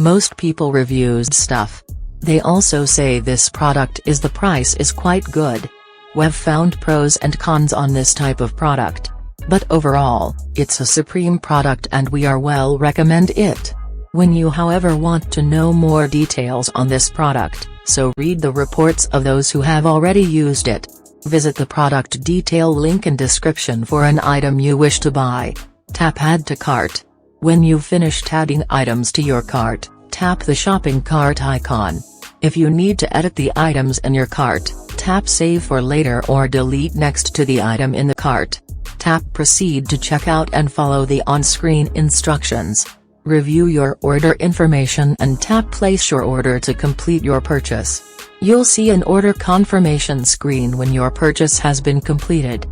Most people reviews stuff. They also say this product is the price is quite good. We've found pros and cons on this type of product. But overall, it's a supreme product and we are well recommend it. When you however want to know more details on this product, so read the reports of those who have already used it. Visit the product detail link in description for an item you wish to buy. Tap Add to Cart. When you've finished adding items to your cart, tap the shopping cart icon. If you need to edit the items in your cart, tap Save for later or delete next to the item in the cart. Tap Proceed to checkout and follow the on-screen instructions. Review your order information and tap Place your order to complete your purchase. You'll see an order confirmation screen when your purchase has been completed.